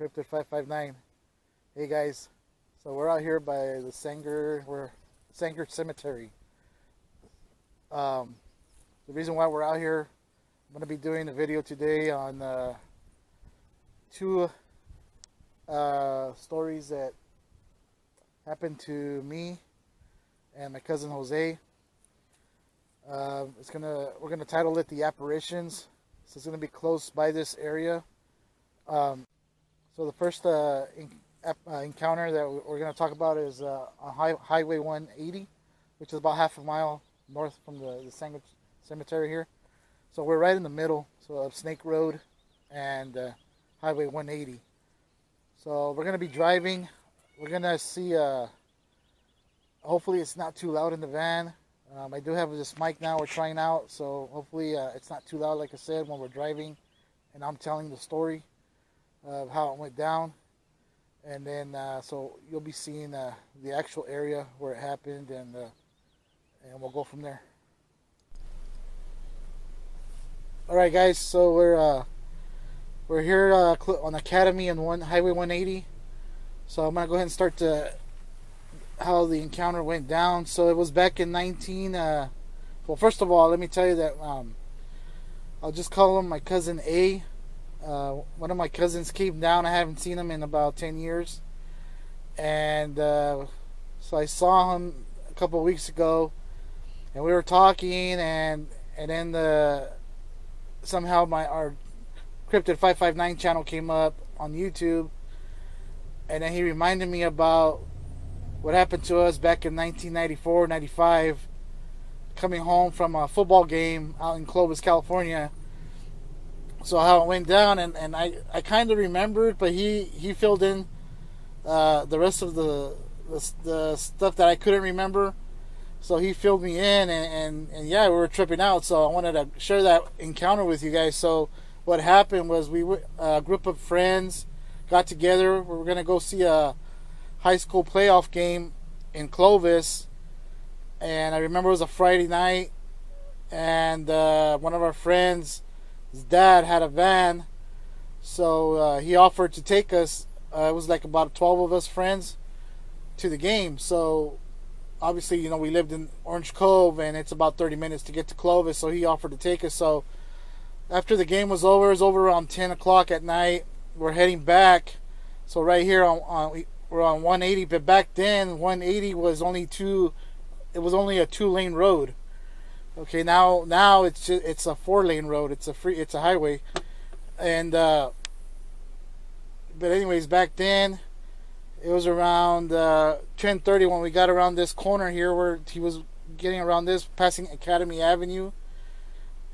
Cryptid 559. Hey guys, so we're out here by the Sanger Cemetery. The reason why we're out here, I'm going to be doing a video today on two stories that happened to me and my cousin Jose. We're gonna title it "The Apparitions." So it's gonna be close by this area. So the first encounter that we're going to talk about is on Highway 180, which is about half a mile north from the Sanger Cemetery here. So we're right in the middle, so of Snake Road and Highway 180. So we're going to be driving. We're going to see, hopefully it's not too loud in the van. I do have this mic now we're trying out, so hopefully it's not too loud, like I said, when we're driving and I'm telling the story of how it went down. And then so you'll be seeing the actual area where it happened, and we'll go from there. All right, guys, so we're here on Academy and Highway 180. So I'm gonna go ahead and start how the encounter went down. So it was back in well, first of all, let me tell you that I'll just call him my cousin A. One of my cousins came down. I haven't seen him in about 10 years. And so I saw him a couple of weeks ago, and we were talking, and then somehow our Cryptid 559 channel came up on YouTube, and then he reminded me about what happened to us back in 1994, 95, coming home from a football game out in Clovis, California. So how it went down, and I kind of remembered, but he filled in the rest of the stuff that I couldn't remember. So he filled me in, and yeah, we were tripping out. So I wanted to share that encounter with you guys. So what happened was a group of friends got together. We were going to go see a high school playoff game in Clovis, and I remember it was a Friday night, and one of our friends, his dad had a van, so he offered to take us. It was like about 12 of us friends to the game. So obviously, you know, we lived in Orange Cove, and it's about 30 minutes to get to Clovis, so he offered to take us. So after the game was over, it was over around 10 o'clock at night. We're heading back. So right here we're on 180, but back then 180 was only a 2-lane road. Okay, now it's a 4-lane road. It's a highway, and but anyways, back then it was around 10:30 when we got around this corner here, where he was getting around this, passing Academy Avenue,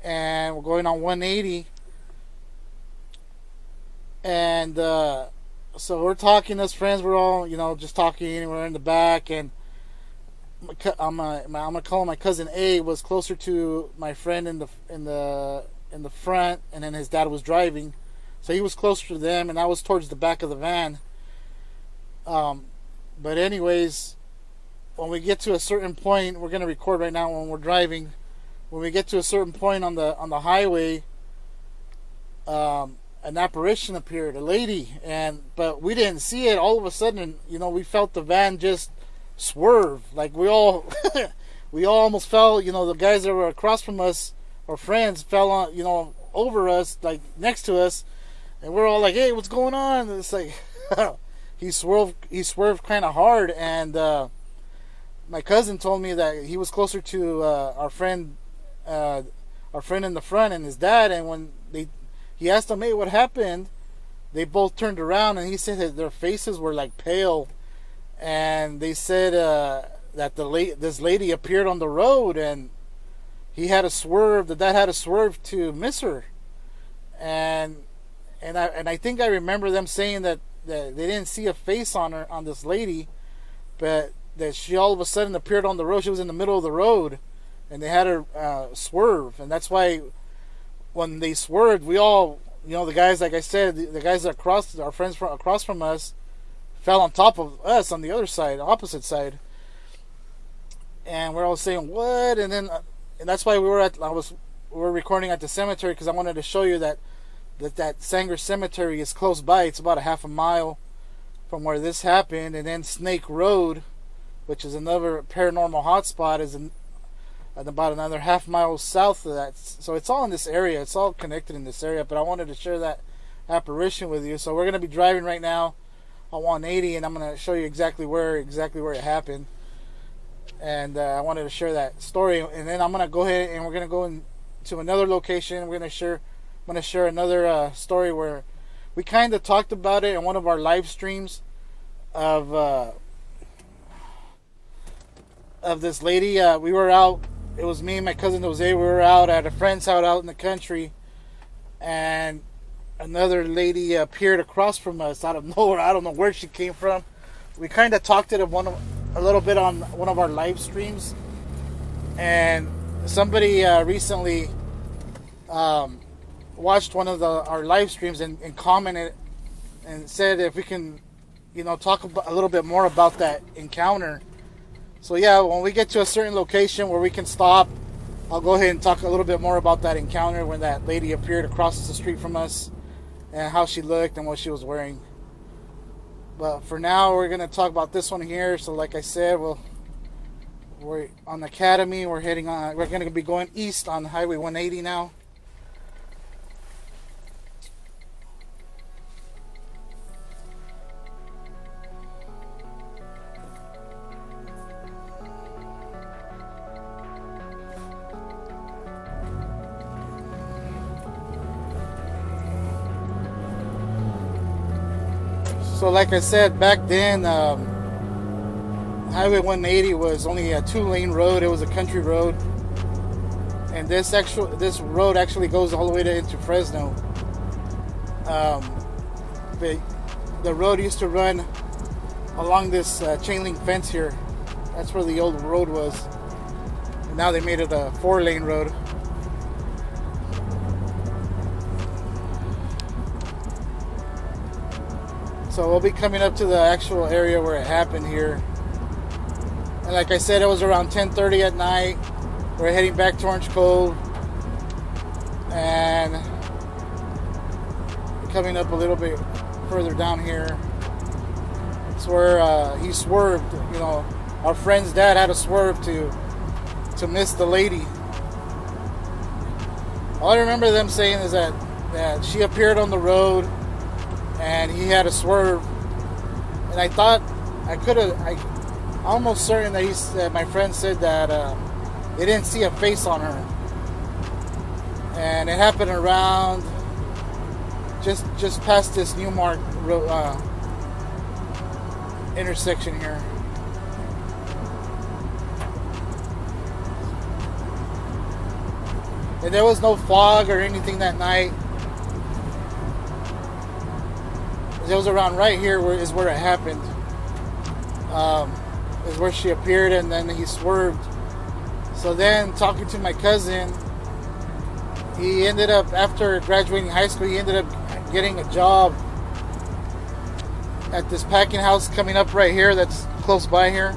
and we're going on 180, and so we're talking as friends. We're all, you know, just talking, and we're in the back, and I'm gonna call him my cousin A, was closer to my friend in the front, and then his dad was driving, so he was closer to them, and I was towards the back of the van. But anyways, when we get to a certain point, we're gonna record right now when we're driving. When we get to a certain point on the highway, an apparition appeared, a lady, but we didn't see it. All of a sudden, you know, we felt the van just swerve, like we all we all almost fell. The guys that were across from us, our friends, fell on, over us, like next to us, and we're all like, "Hey, what's going on?" And it's like he swerved kind of hard, and my cousin told me that he was closer to our friend in the front and his dad, and when he asked them, "Hey, what happened?" They both turned around, and he said that their faces were like pale, and they said that this lady appeared on the road, and he had to swerve. The dad had to swerve to miss her, and I think I remember them saying that they didn't see a face on this lady, but that she all of a sudden appeared on the road. She was in the middle of the road, and they had her swerve, and that's why when they swerved, we all, the guys, like I said, the guys that our friends across from us, fell on top of us on the other side, opposite side, and we're all saying what, and then and that's why we were recording at the cemetery, because I wanted to show you that Sanger Cemetery is close by. It's about a half a mile from where this happened, and then Snake Road, which is another paranormal hotspot, is about another half mile south of that. So it's all in this area. It's all connected in this area. But I wanted to share that apparition with you. So we're going to be driving right now on 180, and I'm going to show you exactly where it happened. And I wanted to share that story. And then I'm going to go ahead and we're going to go into another location. I'm going to share another story where we kind of talked about it in one of our live streams of this lady. We were out. It was me and my cousin Jose. We were out at a friend's house out in the country, and another lady appeared across from us out of nowhere. I don't know where she came from. We kind of talked it a little bit on one of our live streams, and somebody recently watched one of our live streams and commented and said if we can, talk a little bit more about that encounter. So yeah, when we get to a certain location where we can stop, I'll go ahead and talk a little bit more about that encounter when that lady appeared across the street from us and how she looked and what she was wearing. But for now, we're going to talk about this one here. So like I said, we're on Academy. We're going to be going east on Highway 180 now. So like I said, back then, Highway 180 was only a 2-lane road. It was a country road. And this road actually goes all the way into Fresno. But the road used to run along this chain link fence here. That's where the old road was. And now they made it a 4-lane road. So we'll be coming up to the actual area where it happened here. And like I said, it was around 10:30 at night. We're heading back to Orange Cove. And coming up a little bit further down here. It's where he swerved. Our friend's dad had to swerve to miss the lady. All I remember them saying is that she appeared on the road and he had to swerve, and I thought I'm almost certain that my friend said that they didn't see a face on her, and it happened around just past this Newmark road, intersection here. And there was no fog or anything that night. It was around right here where it happened. Is where she appeared, and then he swerved. So then, talking to my cousin, he ended up, after graduating high school, he ended up getting a job at this packing house coming up right here that's close by here.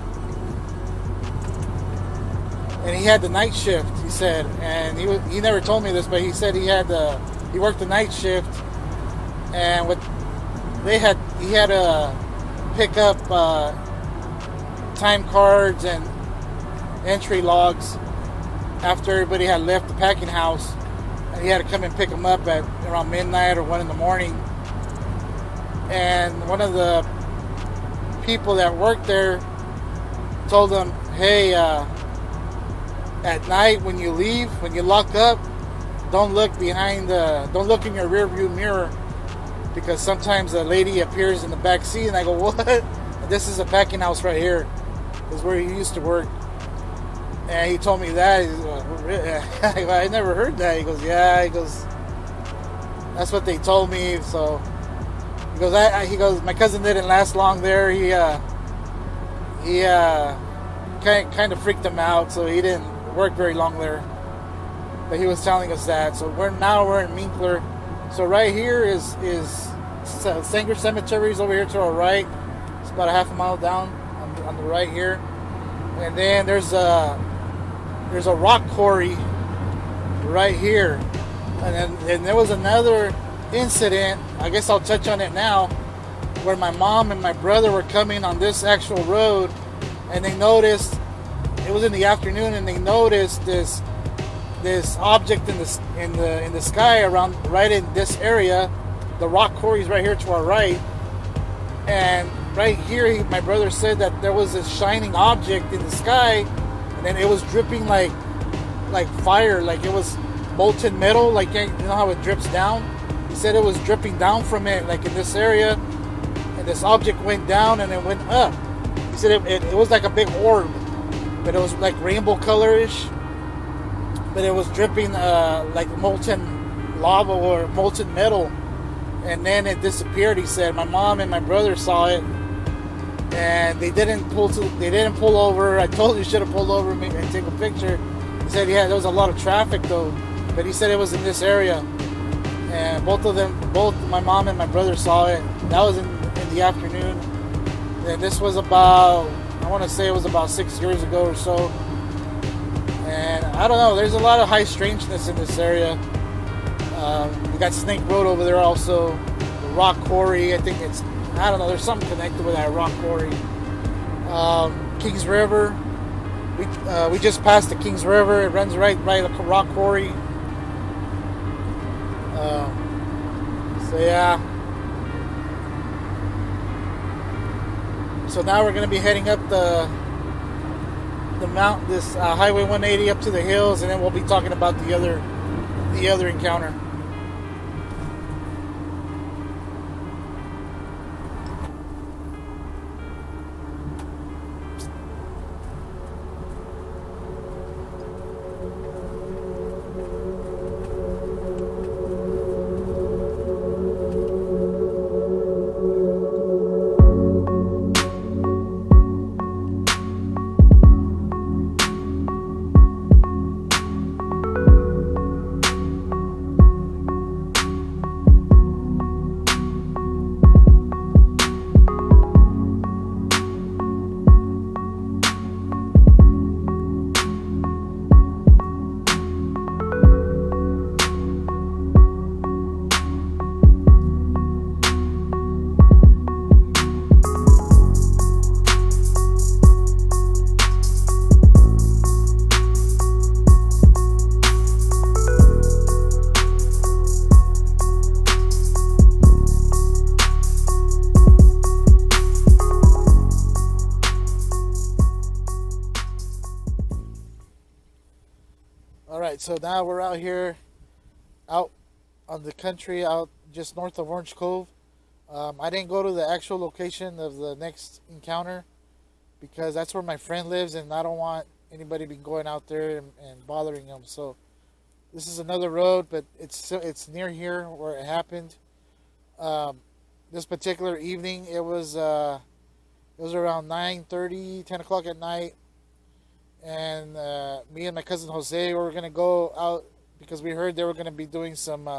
And he had the night shift, he said, and he never told me this, but he said he worked the night shift, and he had to pick up time cards and entry logs after everybody had left the packing house, and he had to come and pick them up at around midnight or 1 in the morning. And one of the people that worked there told him, hey, at night when you leave, when you lock up, don't look don't look in your rear view mirror, because sometimes a lady appears in the back seat. And I go, what? This is a packing house right here. This is where he used to work. And he told me that. I go, I never heard that. He goes, yeah. He goes, that's what they told me. So he goes, he goes, my cousin didn't last long there. He kind of freaked him out, so he didn't work very long there. But he was telling us that. So we're in Minkler. So right here is Sanger Cemetery is over here to our right. It's about a half a mile down on the right here. And then there's a rock quarry right here. And there was another incident, I guess I'll touch on it now, where my mom and my brother were coming on this actual road, and they noticed, it was in the afternoon, and they noticed this object in the sky around right in this area. The rock quarry is right here to our right, and right here my brother said that there was this shining object in the sky, and then it was dripping like fire, like it was molten metal, like, you know how it drips down. He said it was dripping down from it, like in this area, and this object went down and it went up. He said it was like a big orb, but it was like rainbow colorish, but it was dripping like molten lava or molten metal, and then it disappeared. He said my mom and my brother saw it, and they didn't pull over. I told you should have pulled over and take a picture. He said, yeah, there was a lot of traffic though, but he said it was in this area, and both my mom and my brother saw it. That was in the afternoon, and this was about, I want to say it was about 6 years ago or so. And I don't know, there's a lot of high strangeness in this area. We got Snake Road over there also, the rock quarry, I think I don't know, there's something connected with that rock quarry. Kings River, we just passed the Kings River. It runs right by the rock quarry. So yeah. So now we're going to be heading up the mountain, this Highway 180 up to the hills, and then we'll be talking about the other encounter. So now we're out here, out on the country, out just north of Orange Cove. I didn't go to the actual location of the next encounter because that's where my friend lives, and I don't want anybody be going out there and bothering him. So this is another road, but it's near here where it happened. This particular evening, it was around 9:30, 10 o'clock at night. And me and my cousin Jose were going to go out because we heard they were going to be doing some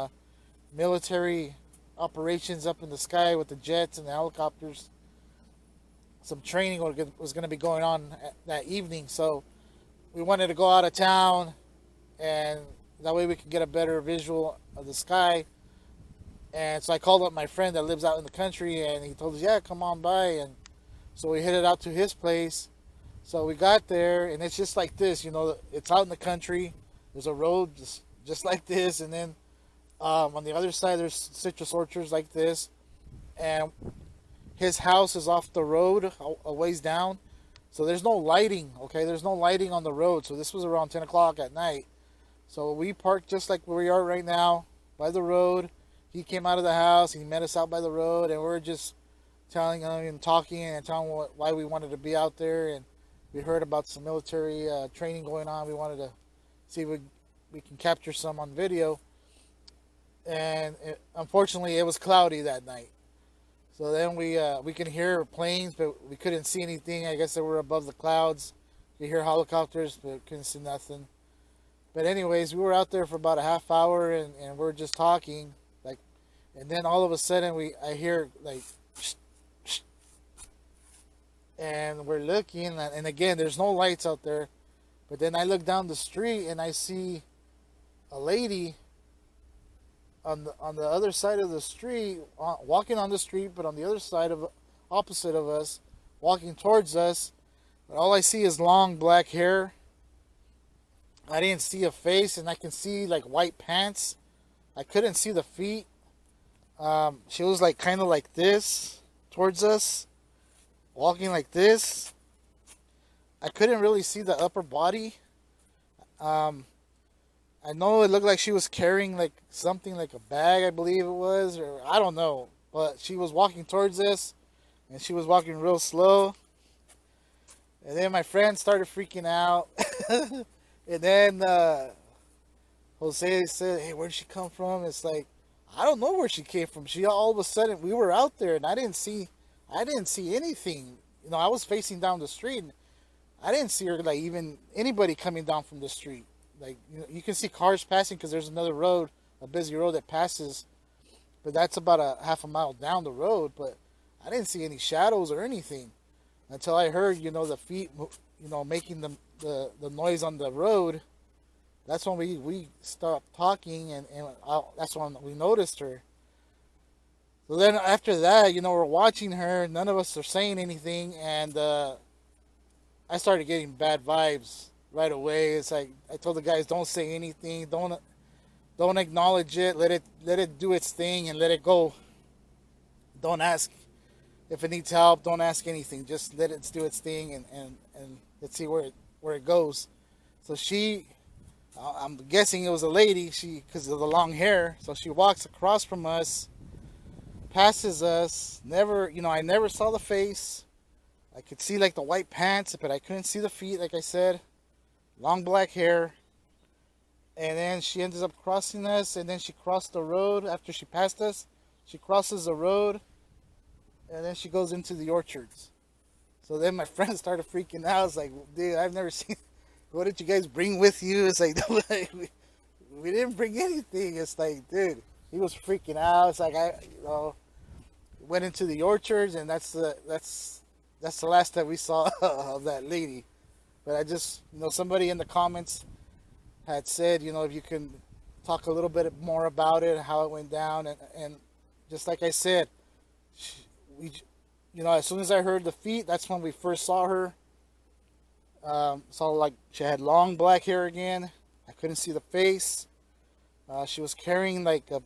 military operations up in the sky with the jets and the helicopters. Some training was going to be going on that evening, so we wanted to go out of town, and that way we could get a better visual of the sky. And so I called up my friend that lives out in the country, and he told us, yeah, come on by. And so we headed out to his place. So we got there, and it's just like this. It's out in the country. There's a road just like this, and then on the other side there's citrus orchards like this, and his house is off the road a ways down. So there's no lighting. Okay, there's no lighting on the road. So this was around 10 o'clock at night. So we parked just like where we are right now by the road. He came out of the house. He met us out by the road, and we're just telling him and talking and telling him why we wanted to be out there. And we heard about some military training going on. We wanted to see if we can capture some on video. And unfortunately, it was cloudy that night. So then we can hear planes, but we couldn't see anything. I guess they were above the clouds. You hear helicopters, but couldn't see nothing. But anyways, we were out there for about a half hour, and we're just talking, like, and then all of a sudden I hear like, and we're looking, and again, there's no lights out there, but then I look down the street and I see a lady on the other side of the street, walking on the street, but on the other side of opposite of us, walking towards us. But all I see is long black hair. I didn't see a face, and I can see like white pants. I couldn't see the feet. She was like kind of like this towards us, walking like this. I couldn't really see the upper body. I know it looked like she was carrying like something like a bag, I believe it was, or I don't know. But she was walking towards us, and she was walking real slow. And then my friend started freaking out. And then Jose said, "Hey, where'd she come from?" It's like, I don't know where she came from. She all of a sudden, we were out there, and I didn't see anything. I was facing down the street. And I didn't see her, like, even anybody coming down from the street. Like, you can see cars passing because there's another road, a busy road that passes, but that's about a half a mile down the road. But I didn't see any shadows or anything until I heard, the feet, making the noise on the road. That's when we stopped talking, and that's when we noticed her. So then after that, we're watching her. None of us are saying anything, and I started getting bad vibes right away. It's like I told the guys, don't say anything, don't acknowledge it, let it do its thing and let it go. Don't ask if it needs help, don't ask anything, just let it do its thing, and let's see where it goes. So I'm guessing it was a lady, because of the long hair, so she walks across from us, passes us. I never saw the face. I could see like the white pants, but I couldn't see the feet, like I said. Long black hair. And then she ends up crossing us, and then she crossed the road. After she passed us, she crosses the road, and then she goes into the orchards. So then my friend started freaking out. I was like, dude, I've never seen, what did you guys bring with you? It's like, we didn't bring anything. It's like, dude, he was freaking out. It's like, went into the orchards, and that's the last that we saw of that lady. But I just, somebody in the comments had said, if you can talk a little bit more about it, how it went down, and just like I said, as soon as I heard the feet, that's when we first saw her. Saw like she had long black hair again. I couldn't see the face. She was carrying like I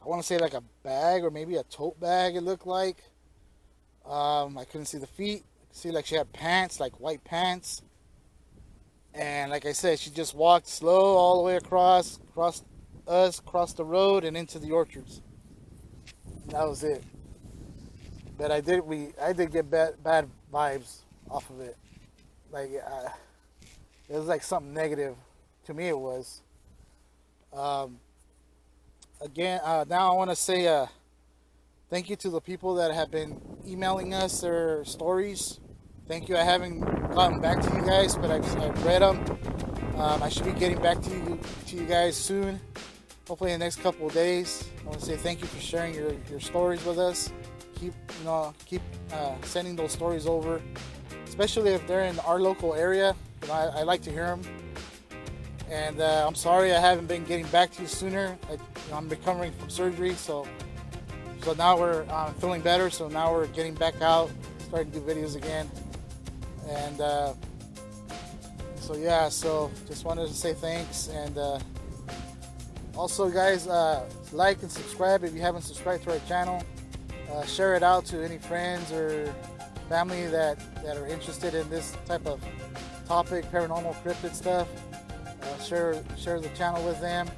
want to say like a bag, or maybe a tote bag, it looked like. I couldn't see the feet. I could see like she had pants, like white pants. And like I said, she just walked slow all the way across the road and into the orchards. That was it. But I did get bad vibes off of it. Like, it was like something negative. To me it was. Again, now I want to say thank you to the people that have been emailing us their stories. Thank you. I haven't gotten back to you guys, but I've read them. I should be getting back to you guys soon. Hopefully in the next couple of days. I want to say thank you for sharing your stories with us. Keep sending those stories over, especially if they're in our local area. I like to hear them. And I'm sorry I haven't been getting back to you sooner. I'm recovering from surgery, so now we're feeling better. So now we're getting back out, starting to do videos again. And so yeah, so just wanted to say thanks. And also, guys, like and subscribe if you haven't subscribed to our channel. Share it out to any friends or family that are interested in this type of topic, paranormal cryptid stuff. Share the channel with them.